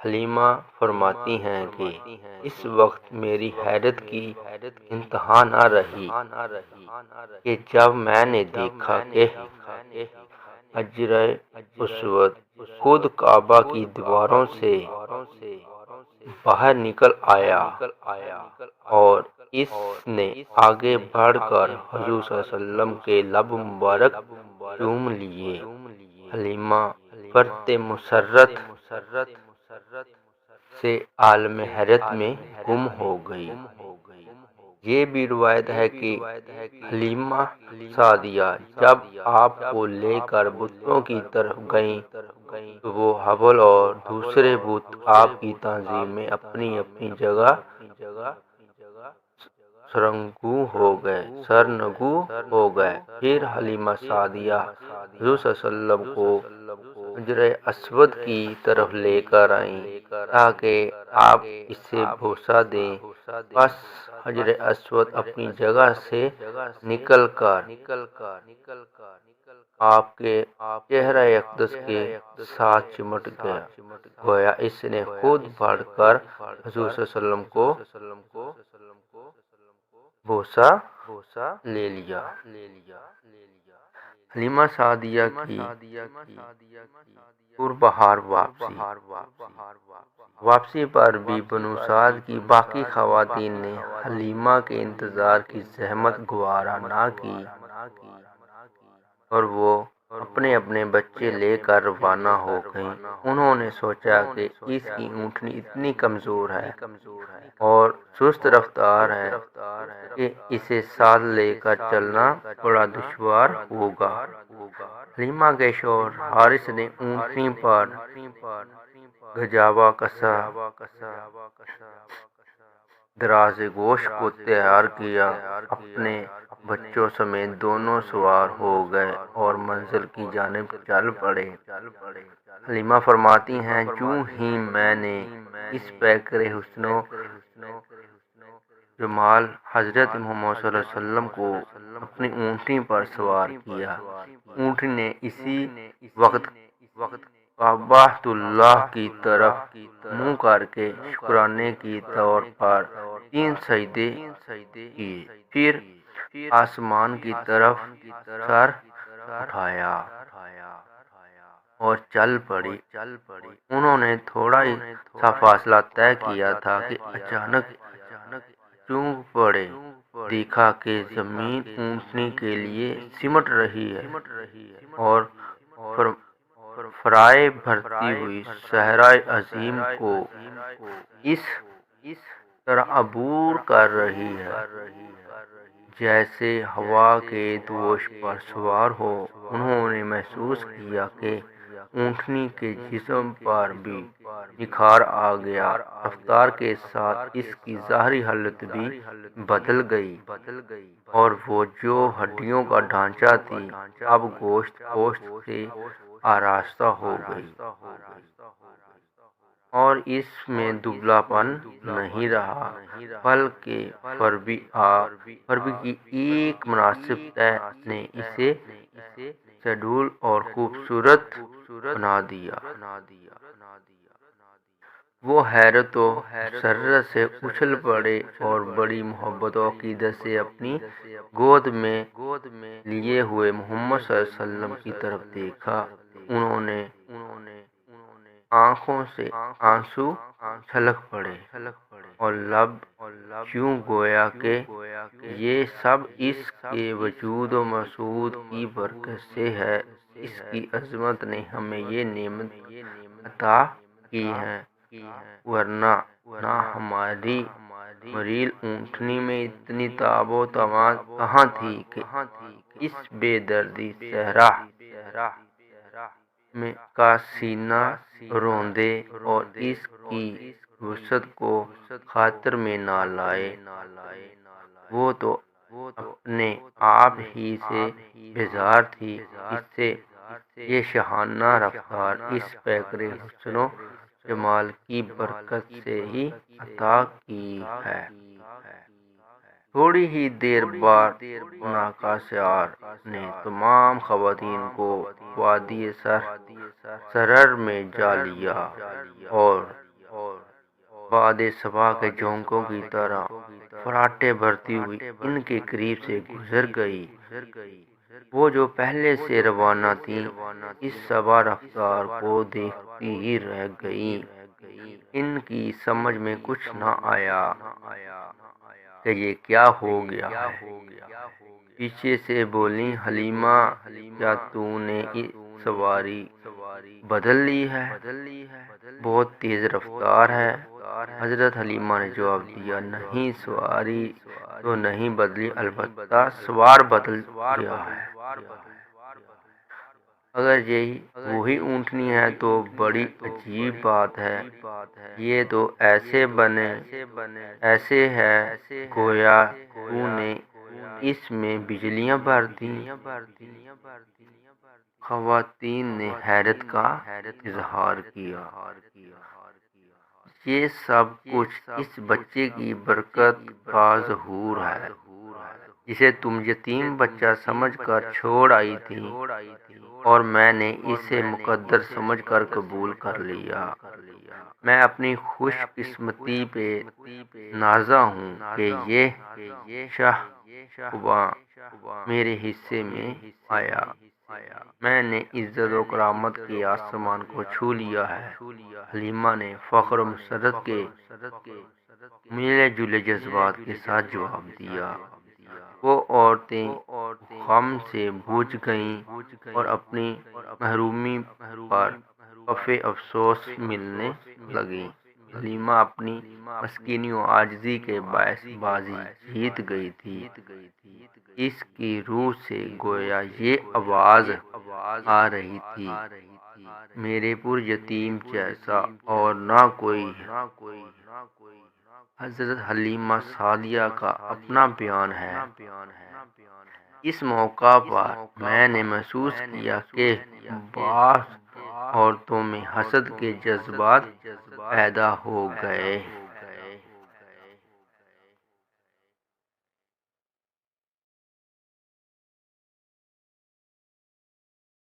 حلیمہ فرماتی ہیں کہ اس وقت میری حیرت کی انتہا نہ رہی کہ جب میں نے دیکھا کہ حجر اسود خود کعبہ کی دیواروں سے باہر نکل آیا اور اس نے آگے بڑھ کر حضور صلی اللہ علیہ وسلم کے لب مبارک چوم لیے۔ حلیمہ فرط مسرت سے عالم حیرت میں گم ہو گئی۔ یہ بھی روایت ہے کہ حلیمہ سعدیہ جب آپ کو لے کر بتوں کی طرف گئیں تو وہ حبل اور دوسرے بت آپ کی تعظیم میں اپنی اپنی جگہ سرنگوں ہو گئے۔ پھر حلیمہ سعدیہ حضور صلی اللہ علیہ وسلم کو حجر اسود کی طرف لے کر آئیں تاکہ آپ اسے بوسہ دیں۔ بس حجر اسود اپنی جگہ سے نکل کر آپ کے چہرہ اقدس کے ساتھ چمٹ گیا، گویا اس نے خود بڑھ کر حضور صلی اللہ علیہ وسلم کو بوسہ لے لیا۔ حلیمہ سعدیہ کی پربہار واپسی پر بھی بنو سعد کی باقی خواتین نے حلیمہ کے انتظار کی زحمت گوارا نہ کی اور وہ اپنے اپنے بچے لے کر روانہ ہو گئیں۔ انہوں نے سوچا کہ اس کی اونٹنی اتنی کمزور ہے اور سست رفتار ہے کہ اسے ساتھ لے کر چلنا بڑا دشوار ہوگا۔ حلیمہ کے شوہر حارث نے اونٹنی پر گجاوا کسا دراز گوشت کو تیار کیا، اپنے بچوں سمیت دونوں سوار ہو گئے اور منزل کی جانب چل پڑے۔ حلیمہ فرماتی ہیں یوں ہی میں نے اس پیکر حسن و جمال حضرت محمد صلی اللہ علیہ وسلم کو اپنی اونٹنی پر سوار کیا۔ اونٹنی نے اسی وقت کعبۃ اللہ کی طرف منہ کر کے شکرانے کے طور پر 3 سجدے کیے، پھر آسمان کی طرف سر اٹھایا اور چل پڑی۔ انہوں نے تھوڑا سا فاصلہ طے کیا تھا کہ اچانک چونک پڑے، دیکھا کہ زمین اونٹنی کے لیے سمٹ رہی ہے اور فرائے بھرتی ہوئی صحرائے عظیم کو اس طرح عبور کر رہی ہے جیسے ہوا کے دوش پر سوار ہو۔ انہوں نے محسوس کیا کہ اونٹنی کے جسم پر بھی نکھار آ گیا، رفتار کے ساتھ اس کی ظاہری حالت بھی بدل گئی اور وہ جو ہڈیوں کا ڈھانچہ تھی اب گوشت پوشت سے آراستہ ہو گئی اور اس میں دبلا پن نہیں رہا، بلکہ فربی کی ایک مناسب طے نے اسے سڈول اور خوبصورت بنا دیا۔ وہ حیرت و مسرت سے اچھل پڑے اور بڑی محبت و عقیدت سے اپنی گود میں لیے ہوئے محمد صلی اللہ علیہ وسلم کی طرف دیکھا۔ انہوں نے آنکھوں سے آنسو چھلک پڑے اور لب یوں گویا کہ یہ سب اس کے وجود و مسعود کی برکت سے ہے، اس کی عظمت نے ہمیں یہ نعمت عطا کی ہے، ورنہ نہ ہماری مریل اونٹنی میں اتنی تاب و تاب کہاں تھی کہ اس بے دردی صحرا میں کا سینہ روندے اور اس کی وسعت کو خاطر میں نہ لائے۔ وہ تو اپنے آپ ہی سے بیزار تھی، اس سے یہ شاہانہ رفتار اس پیکر حسن و جمال کی برکت سے ہی عطا کی ہے۔ تھوڑی ہی دیر بعد ناکاسیار نے تمام خواتین کو وادی سرر میں جا لیا اور باد صبا کے جھونکوں کی طرح فراٹے بھرتی ہوئی ان کے قریب سے گزر گئی۔ وہ جو پہلے سے روانہ تھیں اس سوا رفتار کو دیکھتی ہی رہ گئیں۔ ان کی سمجھ میں کچھ نہ آیا کہ یہ کیا ہو گیا ہے۔ پیچھے سے بولی حلیمہ کیا تو نے سواری بدل لی ہے؟ بہت تیز رفتار ہے۔ حضرت حلیمہ نے جواب دیا نہیں سواری تو نہیں بدلی، البتہ سوار بدل گیا ہے۔ اگر یہی وہی اونٹنی ہے تو بڑی عجیب بات ہے، یہ تو ایسے ہے گویا تو نے اس میں بجلیاں بھر دیں۔ خواتین نے حیرت کا اظہار کیا۔ یہ سب کچھ اس بچے کی برکت کا ظہور ہے جسے تم یتیم بچہ سمجھ کر چھوڑ آئی تھی، اور میں نے اسے مقدر سمجھ کر قبول کر لیا۔ میں اپنی خوش قسمتی پہ نازا ہوں کہ یہ شہوار میرے حصے میں آیا۔ میں نے عزت و کرامت کے آسمان کو چھو لیا ہے۔ حلیمہ نے فخر و مسرت کے ملے جلے جذبات کے ساتھ جواب دیا۔ وہ عورتیں غم سے بجھ گئیں اور اپنی محرومی پر کف افسوس ملنے لگیں۔ حلیمہ اپنی مسکینی و عاجزی کے باعث بازی جیت گئی تھی۔ اس کی روح سے گویا یہ آواز آ رہی تھی میرے پر یتیم جیسا اور نہ کوئی ہے۔ حضرت حلیمہ سعدیہ کا اپنا بیان ہے۔ اس موقع پر میں نے محسوس کیا کہ بعض عورتوں میں حسد کے جذبات پیدا ہو گئے۔